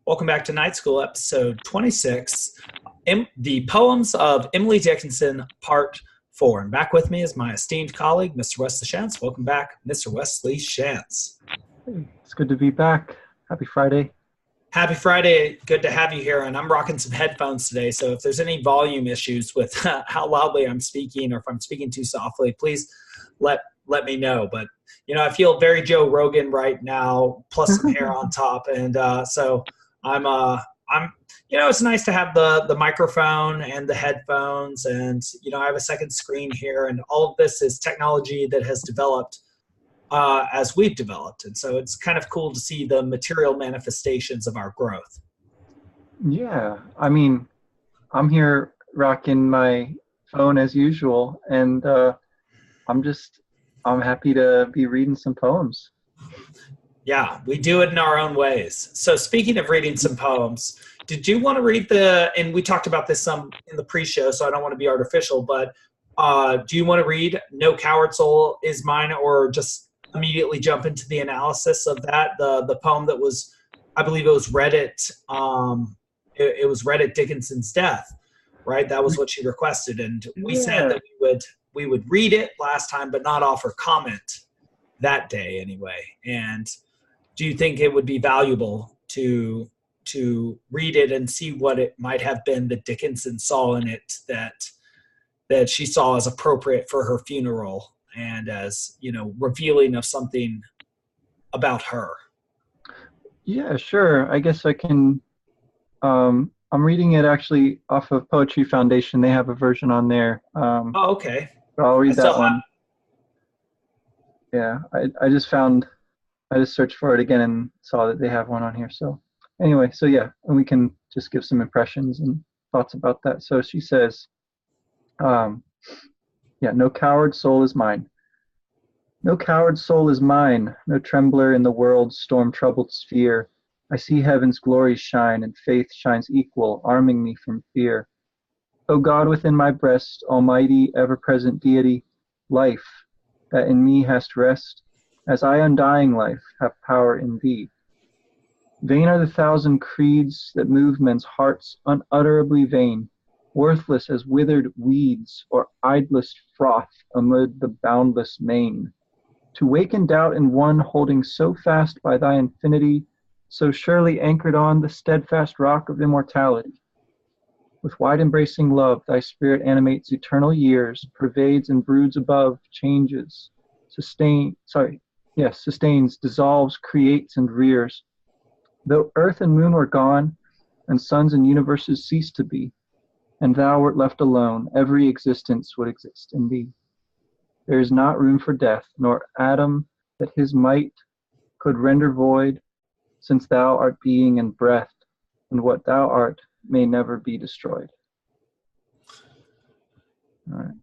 Welcome back to Night School, episode 26, the Poems of Emily Dickinson, part 4. And back with me is my esteemed colleague, Mr. Wesley Schantz. Welcome back, Mr. Wesley Schantz. Hey, it's good to be back. Happy Friday. Happy Friday. Good to have you here. And I'm rocking some headphones today, so if there's any volume issues with how loudly I'm speaking or if I'm speaking too softly, please let me know. But, you know, I feel very Joe Rogan right now, plus some hair on top. And so I'm, you know, it's nice to have the microphone and the headphones, and, you know, I have a second screen here, and all of this is technology that has developed as we've developed. And so it's kind of cool to see the material manifestations of our growth. Yeah. I mean, I'm here rocking my phone as usual, and I'm happy to be reading some poems. Yeah, we do it in our own ways. So speaking of reading some poems, did you want to read and we talked about this some in the pre-show, so I don't want to be artificial, but do you want to read No Coward Soul Is Mine, or just immediately jump into the analysis of that? The poem that was, I believe it was read at, it was read at Dickinson's death, right? That was what she requested. And we said that we would read it last time, but not offer comment that day anyway. And do you think it would be valuable to read it and see what it might have been that Dickinson saw in it that she saw as appropriate for her funeral and as, you know, revealing of something about her? Yeah, sure. I guess I can. I'm reading it actually off of Poetry Foundation. They have a version on there. Oh, okay. So I'll read that one. Yeah, I just searched for it again and saw that they have one on here. So anyway, so yeah, and we can just give some impressions and thoughts about that. So she says, no coward soul is mine. No coward soul is mine, no trembler in the world's storm-troubled sphere. I see heaven's glories shine, and faith shines equal, arming me from fear. O God within my breast, almighty, ever-present deity, life, that in me hast rest, as I undying life have power in thee. Vain are the thousand creeds that move men's hearts, unutterably vain, worthless as withered weeds or idlest froth amid the boundless main. To waken doubt in one holding so fast by thy infinity, so surely anchored on the steadfast rock of immortality. With wide-embracing love, thy spirit animates eternal years, pervades and broods above, changes, sustains, dissolves, creates, and rears. Though earth and moon were gone, and suns and universes ceased to be, and thou wert left alone, every existence would exist in thee. There is not room for death, nor atom that his might could render void, since thou art being and breath, and what thou art may never be destroyed. All right.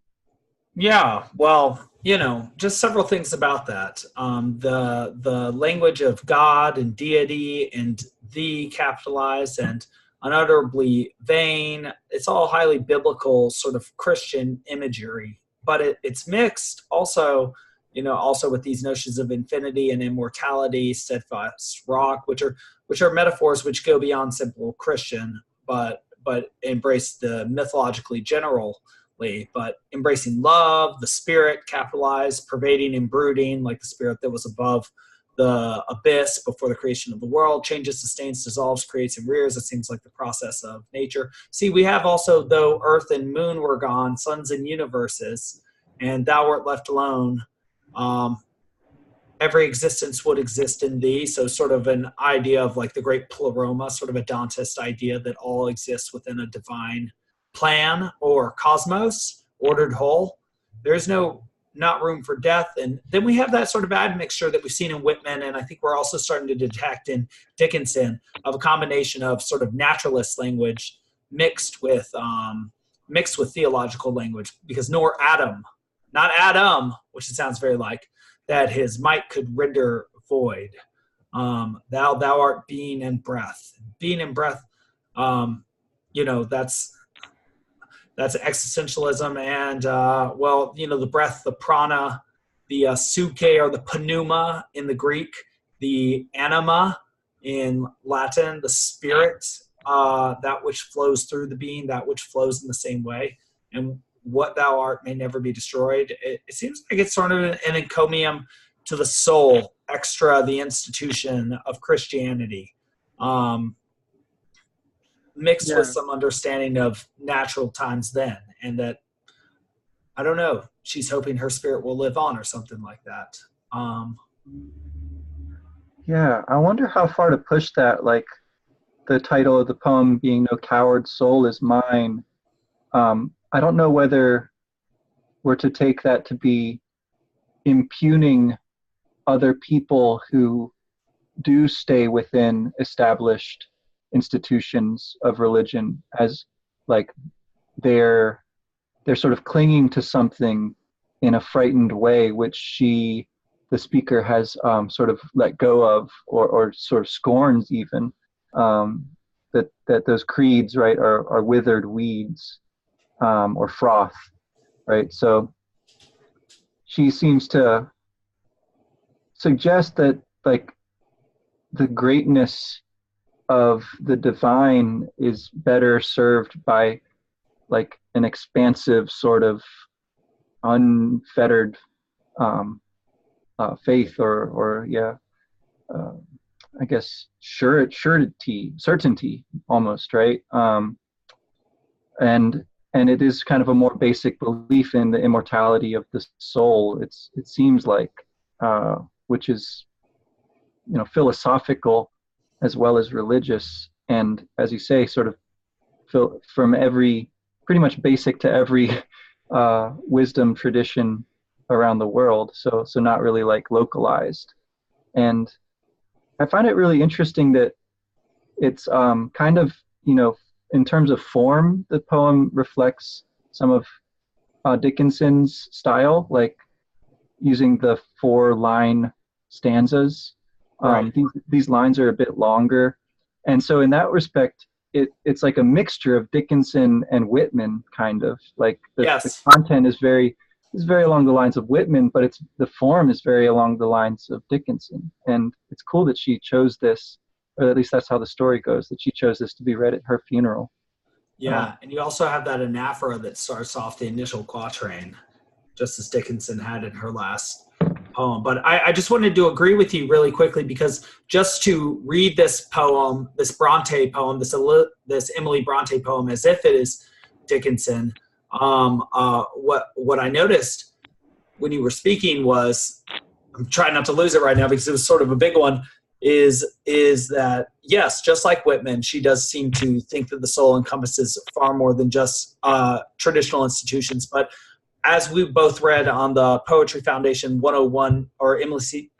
Yeah, well, you know, just several things about that. The language of God and deity and thee capitalized and unutterably vain, it's all highly biblical sort of Christian imagery, but it's mixed also, you know, also with these notions of infinity and immortality, steadfast rock, which are metaphors which go beyond simple Christian, but embrace the mythologically generally, but embracing love, the spirit capitalized, pervading and brooding, like the spirit that was above the abyss before the creation of the world, changes, sustains, dissolves, creates, and rears. It seems like the process of nature. See, we have also, though earth and moon were gone, suns and universes, and thou wert left alone, every existence would exist in thee. So sort of an idea of like the great pleroma, sort of a Dantist idea that all exists within a divine plan or cosmos, ordered whole. There's not room for death. And then we have that sort of admixture that we've seen in Whitman, and I think we're also starting to detect in Dickinson, of a combination of sort of naturalist language mixed with theological language, because nor Adam, not Adam, which it sounds very like, that his might could render void. Thou art being and breath. Being and breath, you know, that's existentialism, and well, you know, the breath, the prana, the suke or the pneuma in the Greek, the anima in Latin, the spirit, that which flows through the being, that which flows in the same way, and what thou art may never be destroyed. It seems like it's sort of an encomium to the soul, extra the institution of Christianity, mixed with some understanding of natural times then, and that, I don't know, she's hoping her spirit will live on or something like that. Yeah, I wonder how far to push that, like the title of the poem being "No Coward Soul is Mine." I don't know whether we're to take that to be impugning other people who do stay within established institutions of religion as like they're sort of clinging to something in a frightened way, which the speaker has sort of let go of, or sort of scorns even, that those creeds, right, are withered weeds, or froth, right? So she seems to suggest that like the greatness of the divine is better served by like an expansive sort of unfettered faith, or I guess certainty almost, right? And it is kind of a more basic belief in the immortality of the soul. It seems like, which is, philosophical as well as religious, and as you say, sort of from every, pretty much basic to every wisdom tradition around the world. So not really like localized. And I find it really interesting that it's kind of, in terms of form, the poem reflects some of Dickinson's style, like using the 4-line stanzas. Right. These lines are a bit longer. And so in that respect, it's like a mixture of Dickinson and Whitman, kind of. Like the content is very along the lines of Whitman, but the form is very along the lines of Dickinson. And it's cool that she chose this, or at least that's how the story goes, that she chose this to be read at her funeral. Yeah, and you also have that anaphora that starts off the initial quatrain, just as Dickinson had in her last poem. But I just wanted to agree with you really quickly, because just to read this poem, this Brontë poem, this Emily Brontë poem, as if it is Dickinson, what I noticed when you were speaking was, I'm trying not to lose it right now because it was sort of a big one, is that, yes, just like Whitman, she does seem to think that the soul encompasses far more than just traditional institutions. But as we both read on the Poetry Foundation 101, or Emily C.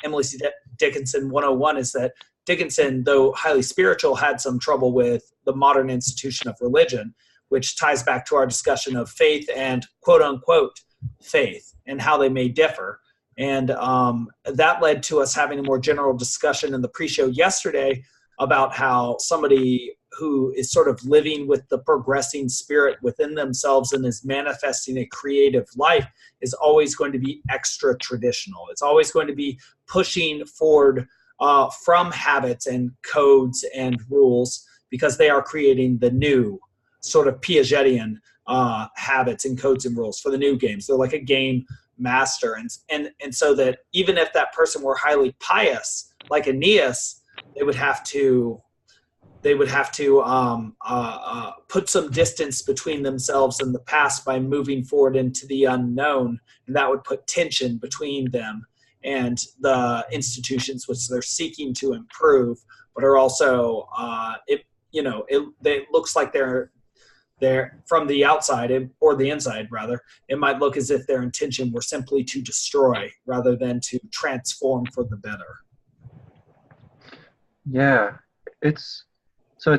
Dickinson 101, is that Dickinson, though highly spiritual, had some trouble with the modern institution of religion, which ties back to our discussion of faith and quote-unquote faith and how they may differ. And that led to us having a more general discussion in the pre-show yesterday about how somebody who is sort of living with the progressing spirit within themselves and is manifesting a creative life is always going to be extra traditional. It's always going to be pushing forward from habits and codes and rules, because they are creating the new sort of Piagetian habits and codes and rules for the new games. They're like a game master. And so that even if that person were highly pious, like Aeneas, they would have to put some distance between themselves and the past by moving forward into the unknown, and that would put tension between them and the institutions which they're seeking to improve, but are also it looks like they're from the outside, or the inside rather, it might look as if their intention were simply to destroy rather than to transform for the better. Yeah, it's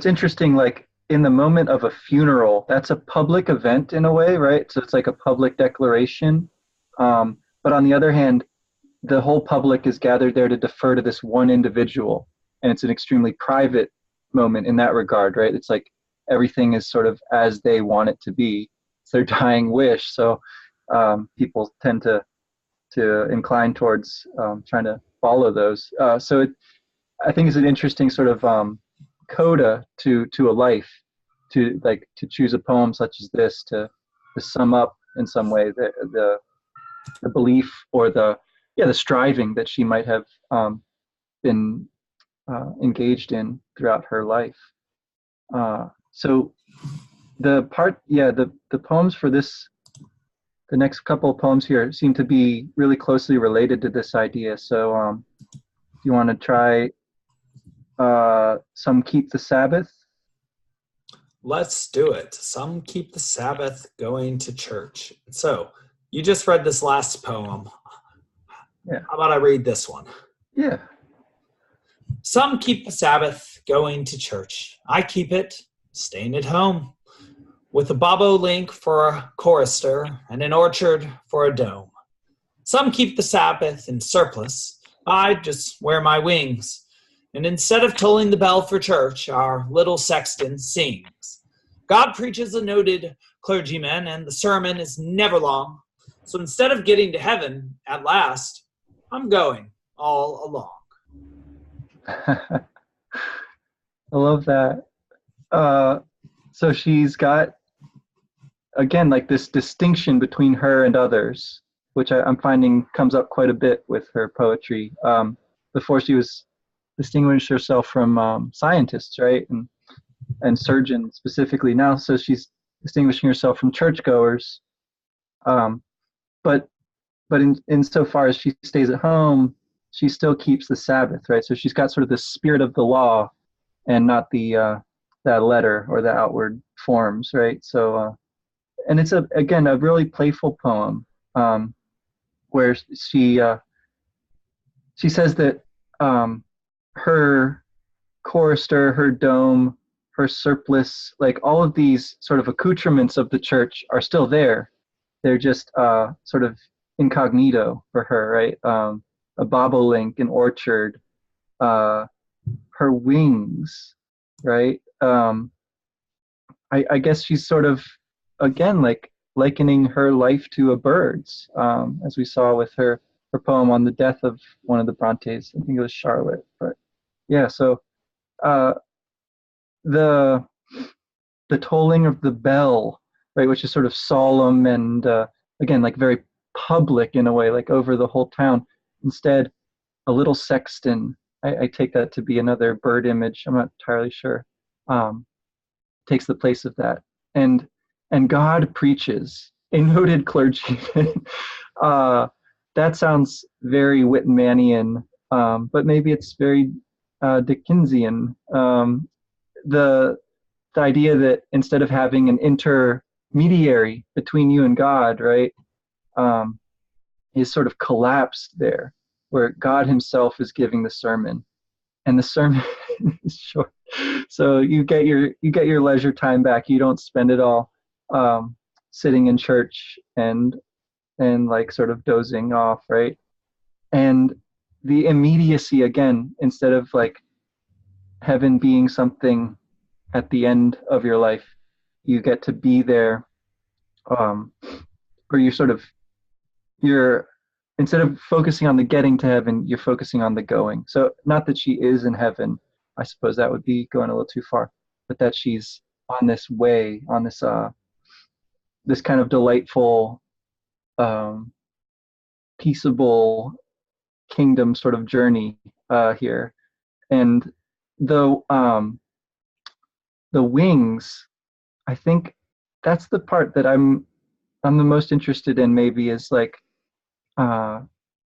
interesting, like in the moment of a funeral, that's a public event in a way, right? So it's like a public declaration. But on the other hand, the whole public is gathered there to defer to this one individual. And it's an extremely private moment in that regard, right? It's like everything is sort of as they want it to be. It's their dying wish. So people tend to incline towards trying to follow those. I think it's an interesting sort of coda to a life, to choose a poem such as this to sum up in some way the belief or the striving that she might have been engaged in throughout her life. So the poems for this, the next couple of poems here seem to be really closely related to this idea. So do you want to try Some Keep the Sabbath? Let's do it. Some keep the Sabbath going to church. So you just read this last poem. Yeah. How about I read this one? Yeah. Some keep the Sabbath going to church. I keep it staying at home, with a bobolink for a chorister and an orchard for a dome. Some keep the Sabbath in surplice. I just wear my wings. And instead of tolling the bell for church, our little sexton sings. God preaches a noted clergyman, and the sermon is never long. So instead of getting to heaven at last, I'm going all along. I love that. So she's got, again, like this distinction between her and others, which I'm finding comes up quite a bit with her poetry. Before she was distinguished herself from scientists, right, and surgeons specifically. Now, so she's distinguishing herself from churchgoers. But in so far as she stays at home, she still keeps the Sabbath, right? So she's got sort of the spirit of the law, and not the that letter or the outward forms, right? So, and it's again a really playful poem, where she says that her chorister, her dome, her surplice, like all of these sort of accoutrements of the church are still there. They're just sort of incognito for her, right? A bobolink, an orchard, her wings, right? I guess she's sort of, again, like likening her life to a bird's, as we saw with her poem on the death of one of the Brontes. I think it was Charlotte. But yeah, so the tolling of the bell, right, which is sort of solemn and again, like very public in a way, like over the whole town. Instead, a little sexton, I take that to be another bird image, I'm not entirely sure, takes the place of that. And God preaches, a noted clergyman. That sounds very Whitmanian, but maybe it's very Dickensian. The idea that instead of having an intermediary between you and God, right, is sort of collapsed there, where God himself is giving the sermon, and the sermon is short. So you get your leisure time back. You don't spend it all sitting in church and like sort of dozing off, right? And the immediacy, again, instead of like heaven being something at the end of your life, you get to be there, or you're instead of focusing on the getting to heaven, you're focusing on the going. So not that she is in heaven, I suppose that would be going a little too far, but that she's on this way, on this this kind of delightful, peaceable kingdom sort of journey here. And the wings, I think that's the part that I'm the most interested in, maybe, is like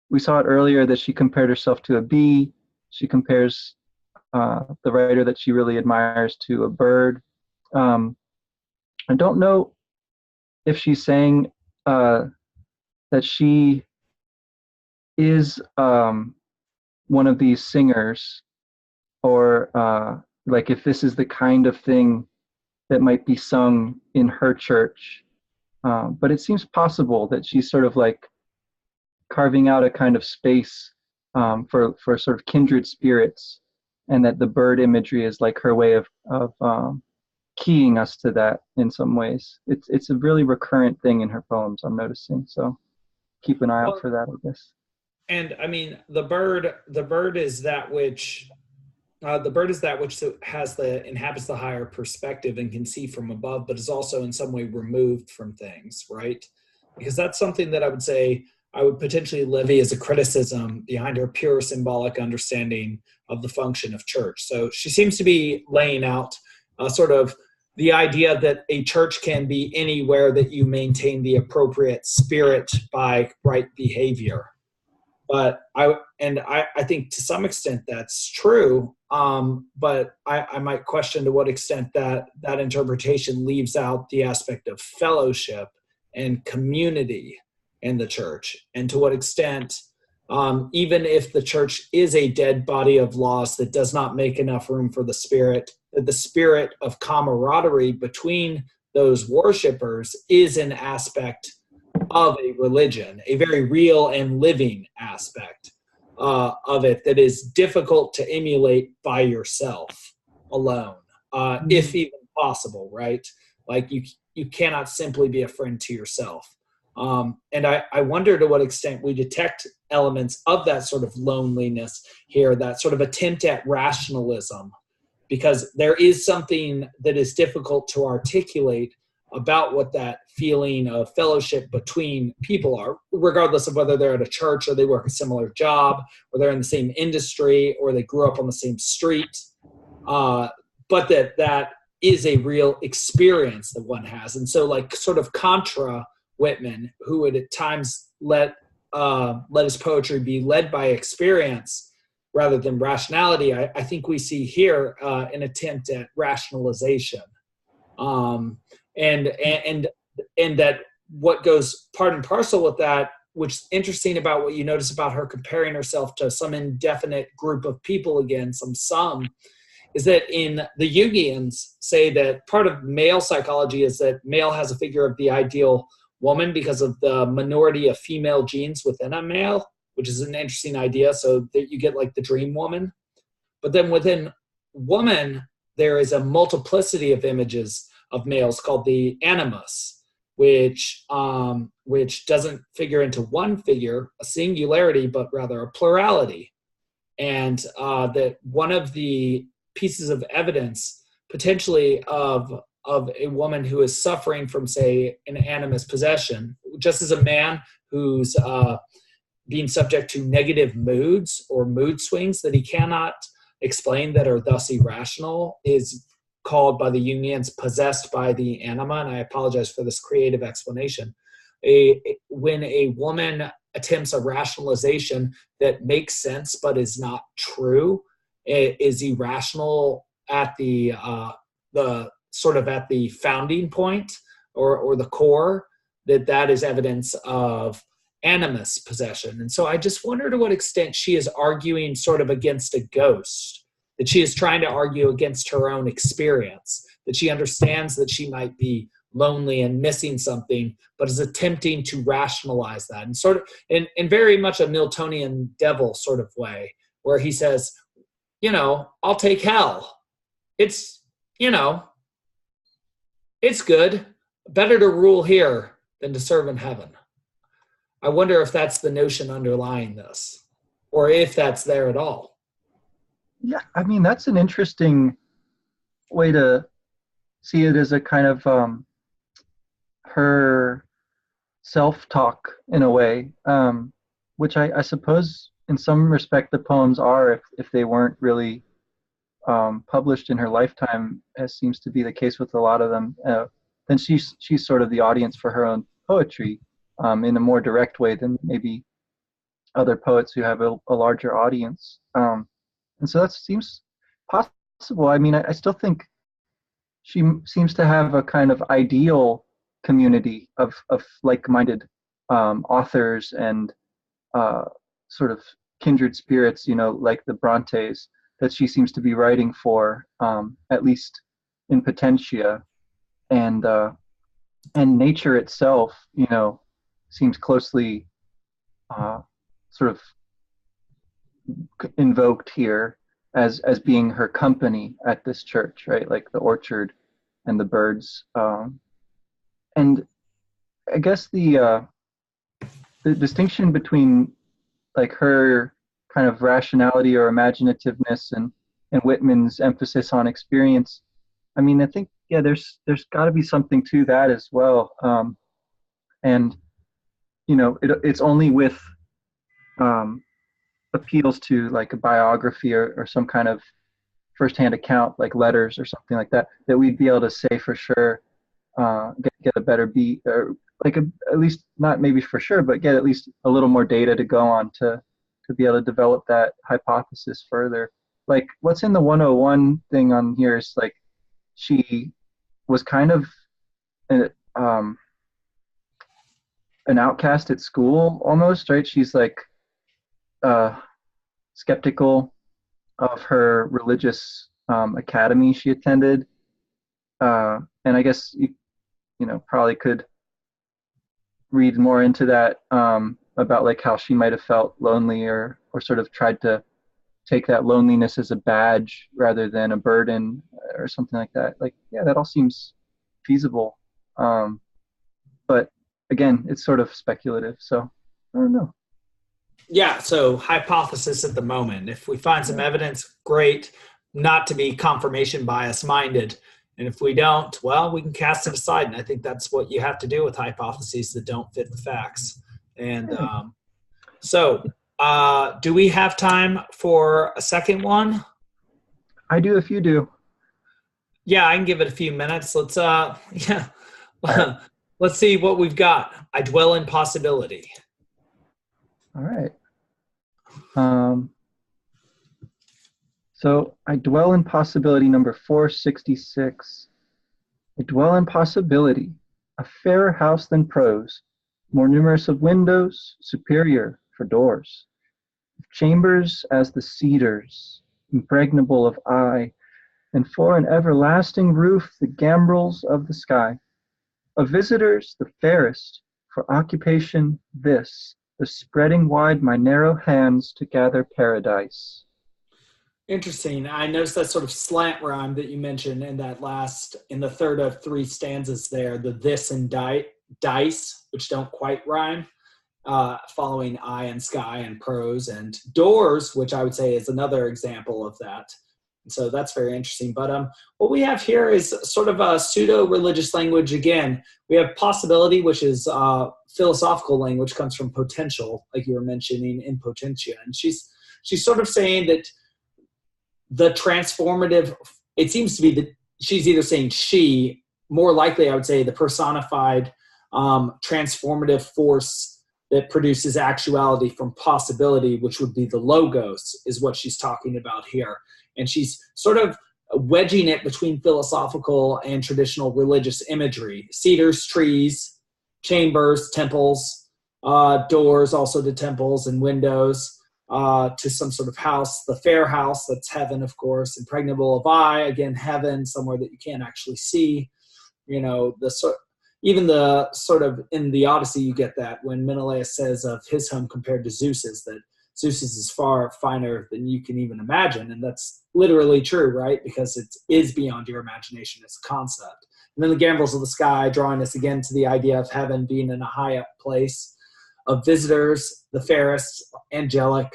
we saw it earlier that she compared herself to a bee. She compares the writer that she really admires to a bird. I don't know if she's saying that she is one of these singers, or like if this is the kind of thing that might be sung in her church. But it seems possible that she's sort of like carving out a kind of space for sort of kindred spirits, and that the bird imagery is like her way of keying us to that in some ways. It's a really recurrent thing in her poems, I'm noticing. So keep an eye out for that, I guess. And I mean, the bird is that which The bird is that which inhabits the higher perspective and can see from above, but is also in some way removed from things, right? Because that's something that I would say I would potentially levy as a criticism behind her pure symbolic understanding of the function of church. So she seems to be laying out sort of the idea that a church can be anywhere that you maintain the appropriate spirit by right behavior. But I think to some extent that's true. But I might question to what extent that interpretation leaves out the aspect of fellowship and community in the church, and to what extent, even if the church is a dead body of laws that does not make enough room for the spirit of camaraderie between those worshipers is an aspect of a religion, a very real and living aspect of it that is difficult to emulate by yourself alone, if even possible, right? Like you cannot simply be a friend to yourself. And I wonder to what extent we detect elements of that sort of loneliness here, that sort of attempt at rationalism, because there is something that is difficult to articulate about what that feeling of fellowship between people are, regardless of whether they're at a church or they work a similar job or they're in the same industry or they grew up on the same street. But that is a real experience that one has. And so like sort of contra Whitman, who would at times let his poetry be led by experience rather than rationality, I think we see here an attempt at rationalization. And that what goes part and parcel with that, which is interesting about what you notice about her comparing herself to some indefinite group of people again, some, is that in the Jungians say that part of male psychology is that male has a figure of the ideal woman because of the minority of female genes within a male, which is an interesting idea. So that you get like the dream woman. But then within woman, there is a multiplicity of images of males called the animus, which doesn't figure into one figure, a singularity, but rather a plurality. And that one of the pieces of evidence potentially of a woman who is suffering from, say, an animus possession, just as a man who's being subject to negative moods or mood swings that he cannot explain that are thus irrational, is called by the Jungians possessed by the anima. And I apologize for this creative explanation. When a woman attempts a rationalization that makes sense but is not true, it is irrational at the sort of at the founding point or the core, that is evidence of animus possession. And so I just wonder to what extent she is arguing sort of against a ghost, that she is trying to argue against her own experience, that she understands that she might be lonely and missing something, but is attempting to rationalize that, and sort of in very much a Miltonian devil sort of way, where he says, I'll take hell. It's, it's good. Better to rule here than to serve in heaven. I wonder if that's the notion underlying this, or if that's there at all. Yeah, I mean, that's an interesting way to see it, as a kind of her self-talk in a way, which I suppose in some respect the poems are, if they weren't really published in her lifetime, as seems to be the case with a lot of them, then she's sort of the audience for her own poetry in a more direct way than maybe other poets who have a larger audience. And so that seems possible. I mean, I still think she seems to have a kind of ideal community of like-minded authors and sort of kindred spirits, like the Brontes, that she seems to be writing for, at least in potentia. And nature itself, seems closely sort of invoked here as being her company at this church, right? Like the orchard and the birds. And I guess the distinction between like her kind of rationality or imaginativeness and and Whitman's emphasis on experience. I mean, I think, yeah, there's got to be something to that as well. And, it's only with appeals to like a biography or some kind of firsthand account, like letters or something like that, that we'd be able to say for sure, get a better beat, or like at least not maybe for sure, but get at least a little more data to go on to be able to develop that hypothesis further. Like what's in the 101 thing on here is like she was kind of an outcast at school almost, right? She's like skeptical of her religious academy she attended, and I guess you probably could read more into that about like how she might have felt lonely or sort of tried to take that loneliness as a badge rather than a burden or something like that. Like, yeah, that all seems feasible, but again, it's sort of speculative, so I don't know. Yeah, so hypothesis at the moment. If we find some evidence, great, not to be confirmation bias minded. And if we don't, well, we can cast it aside. And I think that's what you have to do with hypotheses that don't fit the facts. And so do we have time for a second one? I do if you do. Yeah, I can give it a few minutes. Let's let's see what we've got. I dwell in possibility. All right. So I dwell in possibility number 466. I dwell in possibility, a fairer house than prose, more numerous of windows, superior for doors, chambers as the cedars, impregnable of eye, and for an everlasting roof the gambrels of the sky. Of visitors the fairest, for occupation this, the spreading wide my narrow hands to gather paradise. Interesting. I noticed that sort of slant rhyme that you mentioned in the third of three stanzas there, the this and dice, which don't quite rhyme, following I and sky and prose, and doors, which I would say is another example of that. And so that's very interesting. But what we have here is sort of a pseudo-religious language again. We have possibility, which is philosophical language, comes from potential, like you were mentioning, in potentia. And she's sort of saying that the transformative, it seems to be that she's either saying more likely I would say the personified transformative force that produces actuality from possibility, which would be the logos, is what she's talking about here. And she's sort of wedging it between philosophical and traditional religious imagery. Cedars, trees, chambers, temples, doors also to temples, and windows to some sort of house. The fair house, that's heaven, of course. Impregnable of eye, again, heaven, somewhere that you can't actually see. Even the sort of in the Odyssey, you get that when Menelaus says of his home compared to Zeus's, that Zeus's is far finer than you can even imagine. And that's literally true, right? Because it is beyond your imagination as a concept. And then the gambrels of the sky, drawing us again to the idea of heaven being in a high up place. Of visitors, the fairest, angelic,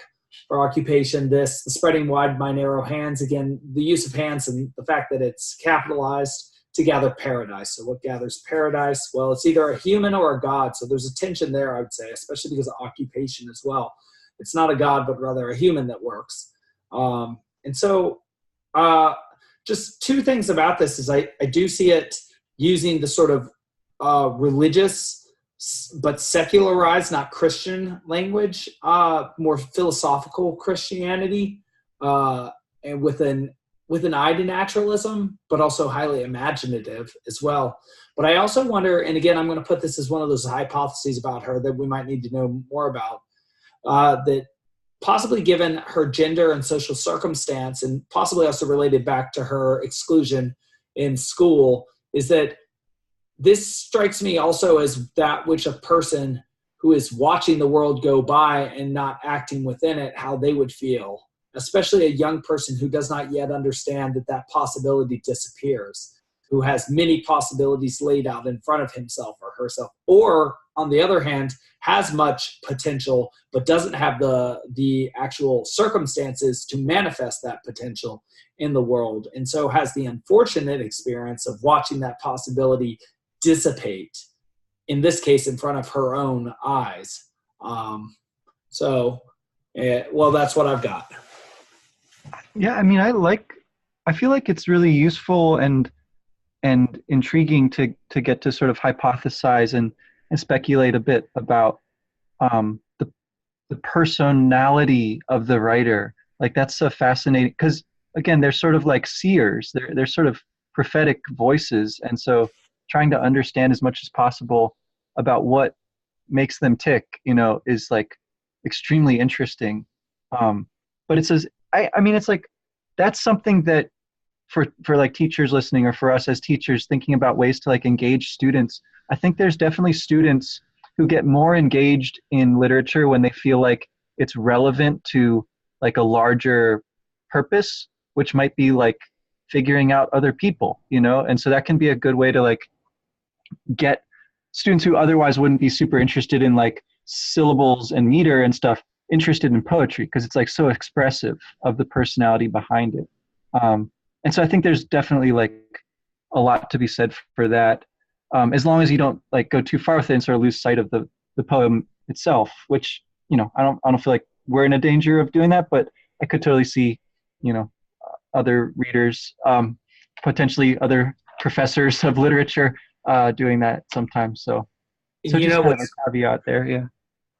for occupation, this, the spreading wide my narrow hands, again, the use of hands and the fact that it's capitalized, to gather paradise. So what gathers paradise? Well, it's either a human or a god. So there's a tension there, I would say, especially because of occupation as well. It's not a god, but rather a human that works. And so just two things about this is I do see it using the sort of religious but secularized, not Christian language, more philosophical Christianity, and with an eye to naturalism, but also highly imaginative as well. But I also wonder, and again, I'm going to put this as one of those hypotheses about her that we might need to know more about, that possibly given her gender and social circumstance, and possibly also related back to her exclusion in school, is that this strikes me also as that which a person who is watching the world go by and not acting within it, how they would feel, especially a young person who does not yet understand that possibility disappears. who has many possibilities laid out in front of himself or herself, or on the other hand, has much potential, but doesn't have the actual circumstances to manifest that potential in the world. And so has the unfortunate experience of watching that possibility dissipate, in this case, in front of her own eyes. Well, that's what I've got. Yeah, I mean, I feel like it's really useful and intriguing to get to sort of hypothesize and speculate a bit about the personality of the writer. Like, that's so fascinating, because again, they're sort of like seers. They're sort of prophetic voices, and so trying to understand as much as possible about what makes them tick, is like extremely interesting. But it says, I mean, it's like, that's something that for like teachers listening, or for us as teachers thinking about ways to like engage students, I think there's definitely students who get more engaged in literature when they feel like it's relevant to like a larger purpose, which might be like figuring out other people, and so that can be a good way to like get students who otherwise wouldn't be super interested in like syllables and meter and stuff interested in poetry, because it's like so expressive of the personality behind it. And so I think there's definitely like a lot to be said for that, as long as you don't like go too far with it and sort of lose sight of the poem itself, which, I don't feel like we're in a danger of doing that, but I could totally see, other readers, potentially other professors of literature, doing that sometimes. So just kind of a caveat there. Yeah.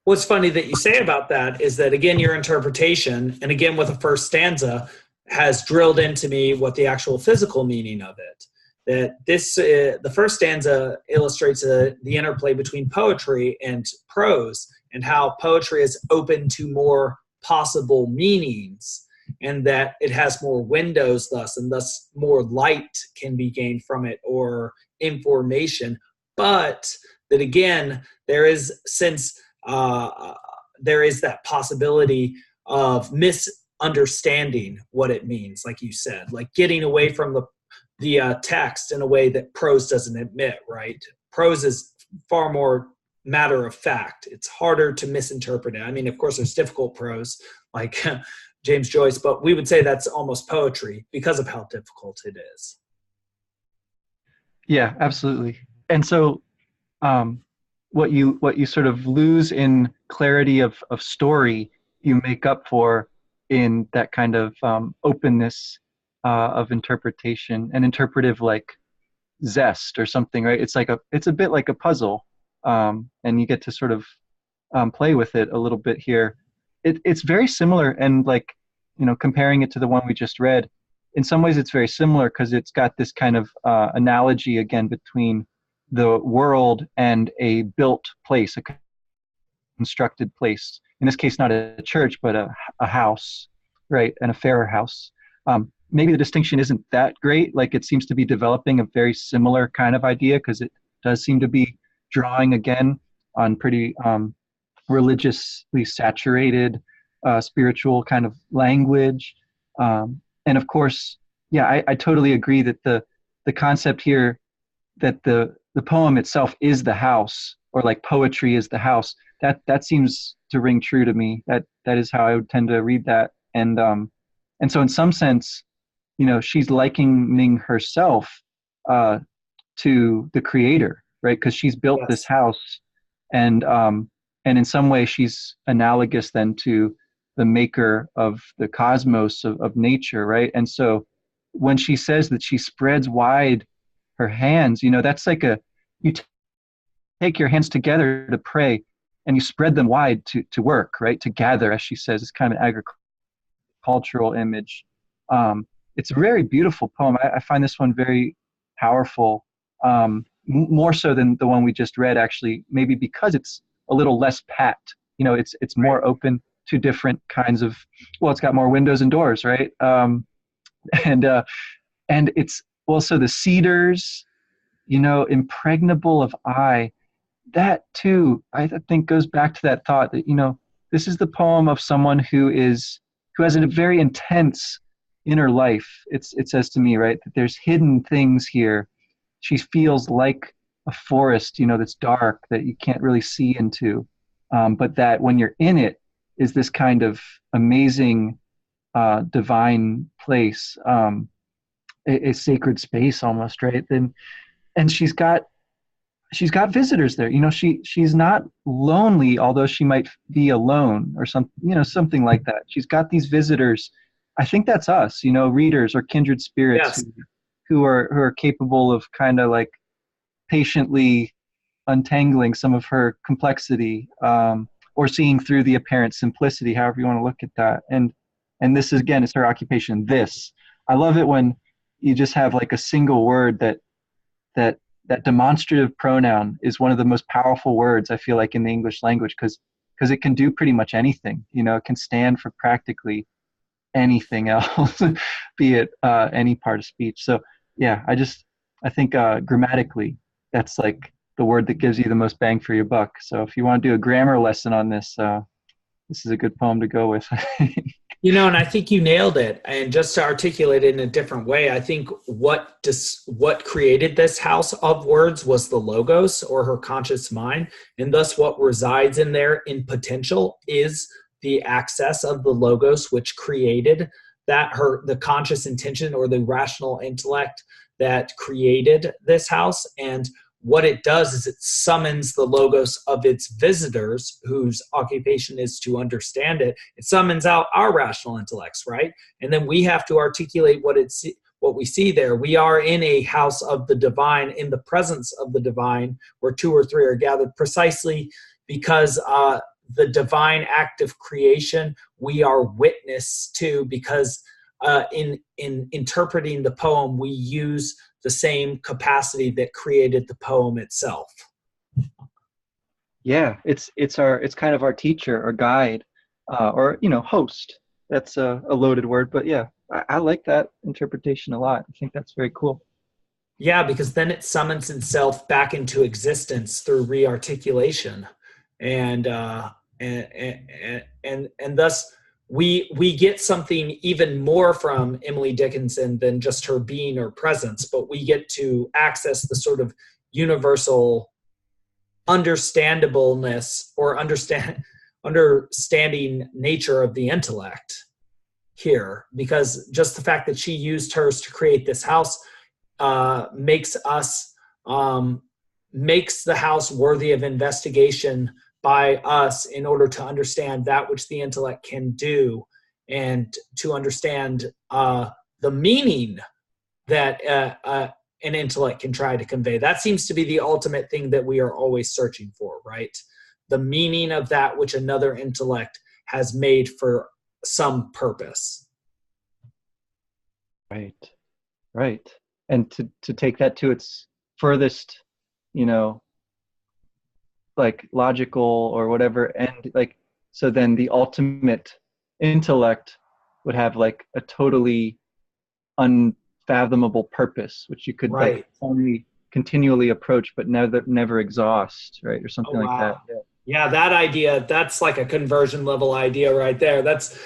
What's funny that you say about that is that, again, your interpretation, and again with the first stanza, has drilled into me what the actual physical meaning of it. That the first stanza illustrates the interplay between poetry and prose, and how poetry is open to more possible meanings, and that it has more windows thus, and thus more light can be gained from it, or information. But that again, there is that possibility of misunderstanding what it means, like you said, like getting away from the text in a way that prose doesn't admit, right? Prose is far more matter of fact. It's harder to misinterpret it. I mean, of course, there's difficult prose like James Joyce, but we would say that's almost poetry because of how difficult it is. Yeah, absolutely. And so what you sort of lose in clarity of story, you make up for in that kind of openness of interpretation and interpretive like zest or something, right? It's a bit like a puzzle, and you get to sort of play with it a little bit here. It's very similar, and like, comparing it to the one we just read, in some ways it's very similar because it's got this kind of analogy again between the world and a built place, a constructed place. In this case, not a church, but a house, right? And a fairer house. Maybe the distinction isn't that great. Like, it seems to be developing a very similar kind of idea, because it does seem to be drawing again on pretty religiously saturated spiritual kind of language. And of course, yeah, I totally agree that the concept here that the poem itself is the house, or like poetry is the house, that seems to ring true to me. That is how I would tend to read that. And so in some sense, she's likening herself to the creator, right? Because she's built this house, and in some way she's analogous then to the maker of the cosmos, of nature, right? And so when she says that she spreads wide her hands, that's like you take your hands together to pray, and you spread them wide to work, right? To gather, as she says. It's kind of an agricultural image. It's a very beautiful poem. I find this one very powerful, more so than the one we just read, actually, maybe because it's a little less packed. It's more open to different kinds of, well, it's got more windows and doors, right? And it's also the cedars, impregnable of eye. That too, I think, goes back to that thought that, this is the poem of someone who has a very intense inner life. It says to me, right, that there's hidden things here she feels like a forest, that's dark, that you can't really see into, but that when you're in it is this kind of amazing divine place, a sacred space almost, right? And she's got visitors there. She's not lonely, although she might be alone or something like that. She's got these visitors. I think that's us, readers or kindred spirits Yes. who are capable of kind of like patiently untangling some of her complexity, or seeing through the apparent simplicity, however you want to look at that. And this is, again, is her occupation. This, I love it when you just have like a single word that demonstrative pronoun is one of the most powerful words, I feel like, in the English language, because it can do pretty much anything. It can stand for practically anything else, be it any part of speech. So yeah, I think grammatically, that's like the word that gives you the most bang for your buck. So if you want to do a grammar lesson on this, this is a good poem to go with. And I think you nailed it. And just to articulate it in a different way, I think what created this house of words was the logos, or her conscious mind. And thus what resides in there in potential is the access of the logos, which created the conscious intention, or the rational intellect that created this house. And what it does is it summons the logos of its visitors, whose occupation is to understand it. It summons out our rational intellects, right? And then we have to articulate what we see there. We are in a house of the divine, in the presence of the divine, where two or three are gathered, precisely because the divine act of creation we are witness to, because in interpreting the poem, we use the same capacity that created the poem itself. Yeah, it's kind of our teacher or guide, or host. That's a loaded word, but yeah, I like that interpretation a lot. I think that's very cool. Yeah, because then it summons itself back into existence through rearticulation, and thus we get something even more from Emily Dickinson than just her being or presence, but we get to access the sort of universal understandableness or understanding nature of the intellect here, because just the fact that she used hers to create this house makes the house worthy of investigation by us, in order to understand that which the intellect can do, and to understand the meaning that an intellect can try to convey. That seems to be the ultimate thing that we are always searching for, right? The meaning of that which another intellect has made for some purpose. Right. And to take that to its furthest, like logical or whatever, and like, so then the ultimate intellect would have like a totally unfathomable purpose, which you could Right. like only continually approach but never exhaust, right? Or something like that. Yeah, that idea, that's like a conversion level idea right there. That's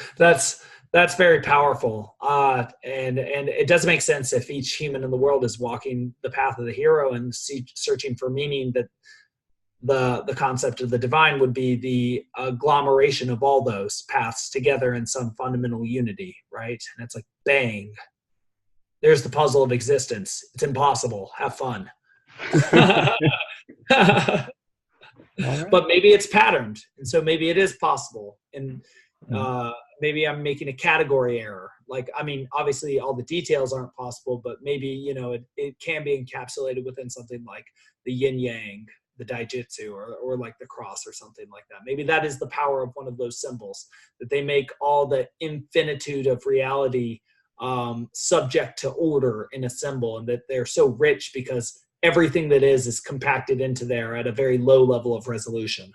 very powerful. And it does make sense if each human in the world is walking the path of the hero and searching for meaning, that the concept of the divine would be the agglomeration of all those paths together in some fundamental unity, right? And it's like, bang, there's the puzzle of existence. It's impossible. Have fun. But maybe it's patterned, and so maybe it is possible. And maybe I'm making a category error. Like, I mean, obviously all the details aren't possible, but maybe, it can be encapsulated within something like the yin yang, the daijutsu, or like the cross or something like that. Maybe that is the power of one of those symbols, that they make all the infinitude of reality subject to order in a symbol, and that they're so rich because everything that is compacted into there at a very low level of resolution.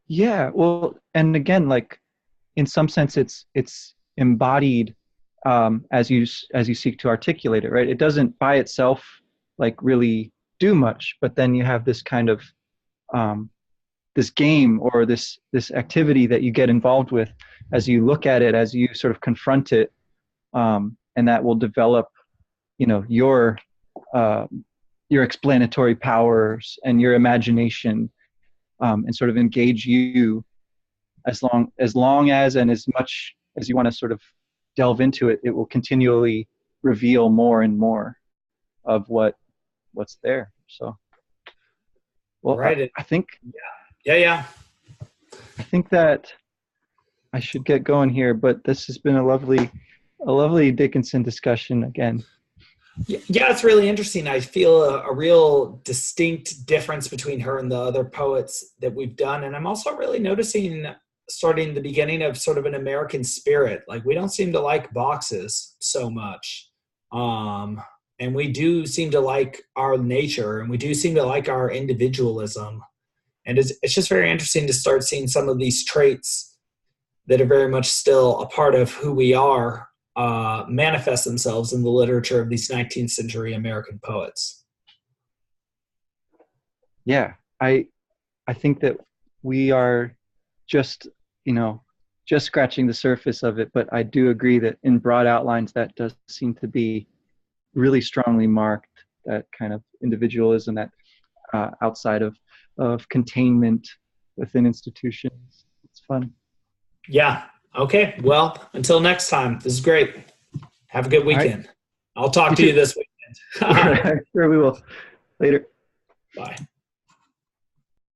Yeah, well, and again, like in some sense, it's embodied as you seek to articulate it, right? It doesn't by itself like really do much, but then you have this kind of this game or this activity that you get involved with as you look at it, as you sort of confront it, and that will develop your explanatory powers and your imagination, and sort of engage you as long as and as much as you want to sort of delve into it. It will continually reveal more and more of what's there. So, well, Right. I think Yeah. I think that I should get going here, but this has been a lovely Dickinson discussion again. Yeah, it's really interesting. I feel a real distinct difference between her and the other poets that we've done. And I'm also really noticing, starting the beginning of sort of an American spirit. Like, we don't seem to like boxes so much. And we do seem to like our nature, and we do seem to like our individualism. And it's just very interesting to start seeing some of these traits that are very much still a part of who we are manifest themselves in the literature of these 19th century American poets. Yeah, I think that we are just scratching the surface of it, but I do agree that in broad outlines that does seem to be really strongly marked, that kind of individualism, that outside of containment within institutions. It's fun. Yeah. Okay. Well, until next time, this is great. Have a good weekend. Right. I'll talk to you this weekend. Sure we will. Later. Bye.